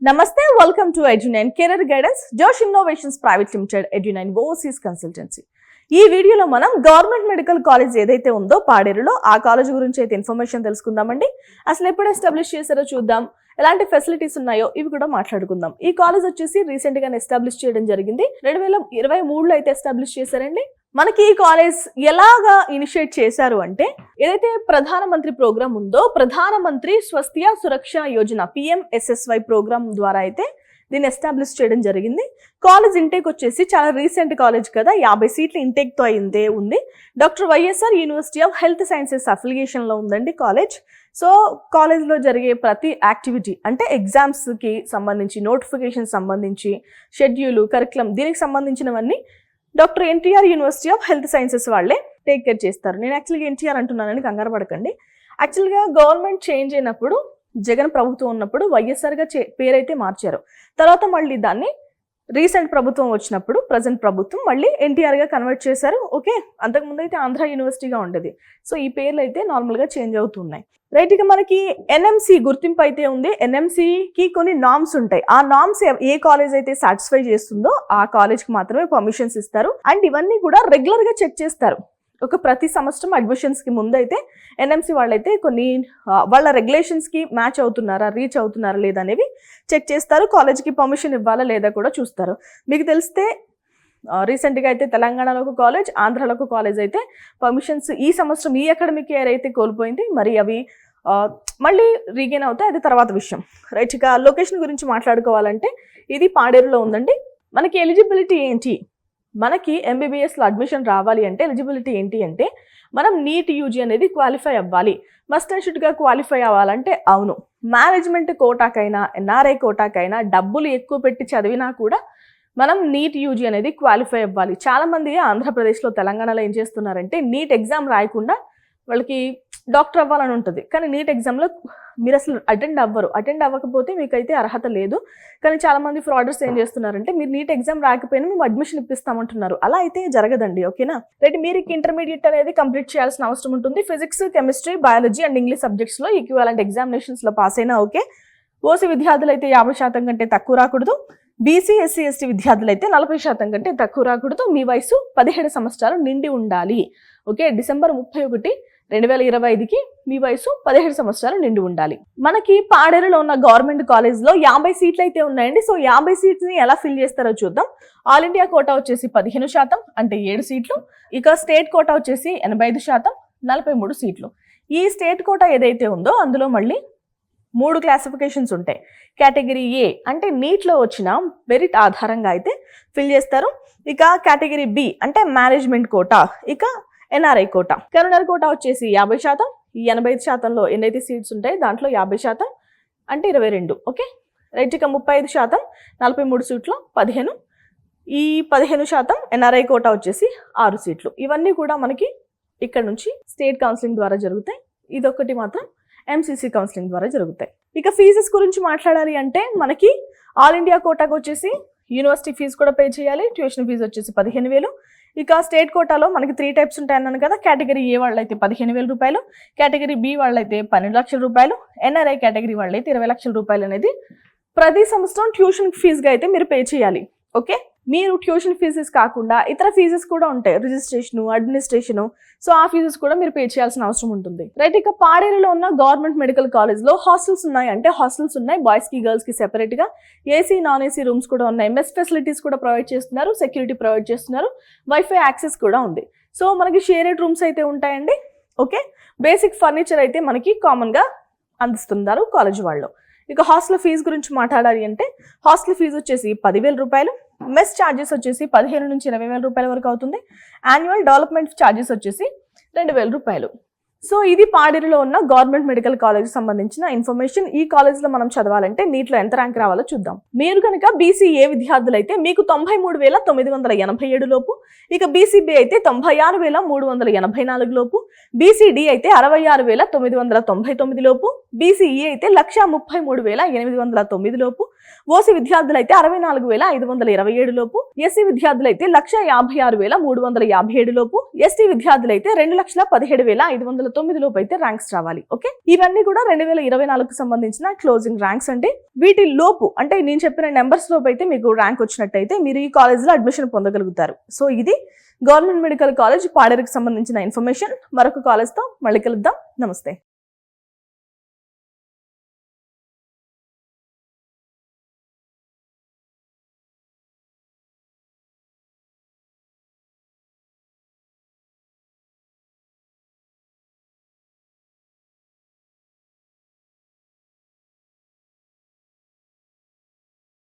Namaste, welcome to Edu9 Career Guidance, Josh Innovations Private Limited, Edu9 Overseas Consultancy. ఈ వీడియోలో మనం government medical college ఏదైతే ఉందో పాడేరులో ఆ కాలేజ్ గురించి అయితే ఇన్ఫర్మేషన్ తెలుసుకుందామండి. అసలు ఎప్పుడు ఎస్టాబ్లిష్ చేశారో చూద్దాం, ఎలాంటి ఫెసిలిటీస్ ఉన్నాయో ఇవి కూడా మాట్లాడుకుందాం. ఈ కాలేజ్ వచ్చేసి రీసెంట్ గానే ఎస్టాబ్లిష్ చేయడం జరిగింది. 2023లో అయితే ఎస్టాబ్లిష్ చేశారండి. మనకి ఈ కాలేజ్ ఎలాగా ఇనిషియేట్ చేశారు అంటే, ఏదైతే ప్రధానమంత్రి ప్రోగ్రామ్ ఉందో ప్రధానమంత్రి స్వస్థ్య సురక్ష యోజన PMSSY ప్రోగ్రామ్ ద్వారా అయితే దీన్ని ఎస్టాబ్లిష్ చేయడం జరిగింది. కాలేజ్ ఇంటేక్ వచ్చేసి చాలా రీసెంట్ కాలేజ్ కదా, 50 సీట్లు ఇంటేక్తో అయిందే ఉంది. Doctor YSR university of health sciences అఫిలియేషన్లో ఉందండి కాలేజ్. సో కాలేజ్లో జరిగే ప్రతి యాక్టివిటీ అంటే ఎగ్జామ్స్కి సంబంధించి, నోటిఫికేషన్ సంబంధించి, షెడ్యూలు, కరికులం, దీనికి సంబంధించినవన్నీ doctor NTR university of health sciences వాళ్ళే టేక్ కేర్ చేస్తారు. నేను యాక్చువల్గా ఎన్టీఆర్ అంటున్నానని కంగారు పడకండి. యాక్చువల్గా గవర్నమెంట్ చేంజ్ అయినప్పుడు, జగన్ ప్రభుత్వం ఉన్నప్పుడు వైఎస్ఆర్గా పేరైతే మార్చారు. తర్వాత మళ్ళీ దాన్ని రీసెంట్ ప్రభుత్వం వచ్చినప్పుడు, ప్రజెంట్ ప్రభుత్వం మళ్ళీ ఎన్టీఆర్గా కన్వర్ట్ చేశారు. ఓకే, అంతకుముందు అయితే ఆంధ్ర యూనివర్సిటీగా ఉండేది. సో ఈ పేర్లు అయితే నార్మల్గా చేంజ్ అవుతున్నాయి. రైట్, ఇక మనకి NMC గుర్తింపు అయితే ఉంది. NMCకి కొన్ని నామ్స్ ఉంటాయి. ఆ నామ్స్ ఏ కాలేజ్ అయితే సాటిస్ఫై చేస్తుందో ఆ కాలేజ్కి మాత్రమే పర్మిషన్స్ ఇస్తారు. అండ్ ఇవన్నీ కూడా రెగ్యులర్గా చెక్ చేస్తారు. ఒక ప్రతి సంవత్సరం అడ్మిషన్స్కి ముందు అయితే NMC వాళ్ళైతే కొన్ని వాళ్ళ రెగ్యులేషన్స్కి మ్యాచ్ అవుతున్నారా, రీచ్ అవుతున్నారా లేదా అనేవి చెక్ చేస్తారు. కాలేజ్కి పర్మిషన్ ఇవ్వాలా లేదా కూడా చూస్తారు. మీకు తెలిస్తే రీసెంట్గా అయితే తెలంగాణలో ఒక కాలేజ్, ఆంధ్రాలో ఒక కాలేజ్ అయితే పర్మిషన్స్ ఈ సంవత్సరం ఈ అకాడమిక్ ఇయర్ అయితే కోల్పోయింది. మరి అవి మళ్ళీ రీగెయిన్ అవుతాయి, అది తర్వాత విషయం. రైట్, ఇక లొకేషన్ గురించి మాట్లాడుకోవాలంటే ఇది పాడేరులో ఉందండి. మనకి ఎలిజిబిలిటీ ఏంటి, మనకి MBBSలో అడ్మిషన్ రావాలి అంటే ఎలిజిబిలిటీ ఏంటి అంటే, మనం నీట్ UG అనేది క్వాలిఫై అవ్వాలి. మస్ట్ అండ్ షుడ్గా క్వాలిఫై అవ్వాలంటే అవును, మేనేజ్మెంట్ కోటాకైనా NRI కోటాకైనా డబ్బులు ఎక్కువ పెట్టి చదివినా కూడా మనం నీట్ UG అనేది క్వాలిఫై అవ్వాలి. చాలామంది ఆంధ్రప్రదేశ్లో, తెలంగాణలో ఏం చేస్తున్నారంటే నీట్ ఎగ్జామ్ రాయకుండా వాళ్ళకి డాక్టర్ అవ్వాలని ఉంటుంది, కానీ నీట్ ఎగ్జామ్లో మీరు అసలు అటెండ్ అవ్వకపోతే మీకైతే అర్హత లేదు. కానీ చాలామంది ఫ్రాడర్స్ ఏం చేస్తున్నారంటే, మీరు నీట్ ఎగ్జామ్ రాకపోయినా మేము అడ్మిషన్ ఇప్పిస్తామంటున్నారు. అలా అయితే జరగదండి, ఓకేనా. రైట్, మీరు ఇంటర్మీడియట్ అనేది కంప్లీట్ చేయాల్సిన అవసరం ఉంటుంది. Physics, chemistry, biology and English సబ్జెక్ట్స్లో ఈక్వివాలెంట్ ఎగ్జామినేషన్స్లో పాస్ అయినా ఓకే. OC విద్యార్థులు అయితే 50% కంటే తక్కువ రాకూడదు. BC, SC, ST విద్యార్థులు అయితే 40% కంటే తక్కువ రాకూడదు. మీ వయసు 17 సంవత్సరాలు నిండి ఉండాలి. ఓకే, డిసెంబర్ 31, 2025కి మీ వయసు 17 సంవత్సరాలు నిండి ఉండాలి. మనకి పాడేరులో ఉన్న గవర్నమెంట్ కాలేజ్లో 50 సీట్లు అయితే ఉన్నాయండి. సో 50 సీట్స్ని ఎలా ఫిల్ చేస్తారో చూద్దాం. ఆల్ ఇండియా కోటా వచ్చేసి 15% అంటే 7 సీట్లు. ఇక స్టేట్ కోటా వచ్చేసి 85%, 43 సీట్లు. ఈ స్టేట్ కోటా ఏదైతే ఉందో అందులో మళ్ళీ 3 క్లాసిఫికేషన్స్ ఉంటాయి. కేటగిరీ A అంటే నీట్లో వచ్చిన మెరిట్ ఆధారంగా అయితే ఫిల్ చేస్తారు. ఇక కేటగిరీ B అంటే మేనేజ్మెంట్ కోటా, ఇక NRI కోటా. కరీంనగర్ కోటా వచ్చేసి 50%. ఈ 85%లో ఎన్నైతే సీట్స్ ఉంటాయి దాంట్లో 50% అంటే 22. ఓకే, రైట్, ఇక 35%, 43 సీట్లో 15. ఈ 15% NRI కోటా వచ్చేసి 6 సీట్లు. ఇవన్నీ కూడా మనకి ఇక్కడ నుంచి స్టేట్ కౌన్సిలింగ్ ద్వారా జరుగుతాయి. ఇదొకటి మాత్రం MCC కౌన్సిలింగ్ ద్వారా జరుగుతాయి. ఇక ఫీజెస్ గురించి మాట్లాడాలి అంటే, మనకి ఆల్ ఇండియా కోటాకు వచ్చేసి యూనివర్సిటీ ఫీజు కూడా పే చేయాలి. ట్యూషన్ ఫీజు వచ్చేసి 15,000. ఇక స్టేట్ కోటాలో మనకి 3 టైప్స్ ఉంటాయి అన్నాను కదా. కేటగిరీ A వాళ్ళైతే 15,000 రూపాయలు, కేటగిరీ B వాళ్ళైతే 12 లక్షల రూపాయలు, NRI కేటగిరీ వాళ్ళైతే 20 లక్షల రూపాయలు అనేది ప్రతి సంవత్సరం ట్యూషన్ ఫీజుగా అయితే మీరు పే చేయాలి. ఓకే, మీరు ట్యూషన్ ఫీజెస్ కాకుండా ఇతర ఫీజెస్ కూడా ఉంటాయి, రిజిస్ట్రేషను, అడ్మినిస్ట్రేషను. సో ఆ ఫీజెస్ కూడా మీరు పే చేయాల్సిన అవసరం ఉంటుంది. రైట్, ఇక పాడేరులో ఉన్న గవర్నమెంట్ మెడికల్ కాలేజ్లో హాస్టల్స్ ఉన్నాయి అంటే హాస్టల్స్ ఉన్నాయి. బాయ్స్కి, గర్ల్స్కి సెపరేట్గా AC, non-AC రూమ్స్ కూడా ఉన్నాయి. మెస్ ఫెసిలిటీస్ కూడా ప్రొవైడ్ చేస్తున్నారు, సెక్యూరిటీ ప్రొవైడ్ చేస్తున్నారు, వైఫై యాక్సెస్ కూడా ఉంది. సో మనకి షేరెడ్ రూమ్స్ అయితే ఉంటాయండి. ఓకే, బేసిక్ ఫర్నిచర్ అయితే మనకి కామన్గా అందిస్తున్నారు కాలేజ్ వాళ్ళు. ఇక హాస్టల్ ఫీజు గురించి మాట్లాడాలి అంటే, హాస్టల్ ఫీజు వచ్చేసి 10,000 రూపాయలు. మెస్ ఛార్జెస్ వచ్చేసి 15,000 నుంచి 20,000 రూపాయల వరకు అవుతుంది. యాన్యువల్ డెవలప్మెంట్ ఛార్జెస్ వచ్చేసి 2,000 రూపాయలు. సో ఇది పాడేరులో ఉన్న గవర్నమెంట్ మెడికల్ కాలేజ్ సంబంధించిన ఇన్ఫర్మేషన్. ఈ కాలేజ్లో మనం చదవాలంటే నీట్లో ఎంత ర్యాంక్ రావాలో చూద్దాం. మీరు కనుక BCA విద్యార్థులు అయితే మీకు 93,987 లోపు, ఇక BCB అయితే 96,384 లోపు, BCD అయితే 66,999 లోపు, BCE అయితే 1,33,809 లోపు, OC విద్యార్థులు అయితే 64,527 లోపు, SC విద్యార్థులు అయితే 1,56,357 లోపు, ST విద్యార్థులు అయితే 2,17,599 9 లోపు అయితే ర్యాంక్స్ రావాలి. ఓకే, ఇవన్నీ కూడా 2024కు సంబంధించిన క్లోజింగ్ ర్యాంక్స్ అండి. వీటి లోపు అంటే నేను చెప్పిన నెంబర్స్ లోపు అయితే మీకు ర్యాంక్ వచ్చినట్టయితే మీరు ఈ కాలేజ్ లో అడ్మిషన్ పొందగలుగుతారు. సో ఇది గవర్నమెంట్ మెడికల్ కాలేజ్ పాడేరుకి సంబంధించిన ఇన్ఫర్మేషన్. మరొక కాలేజ్ తో మళ్ళీ కలుద్దాం. నమస్తే.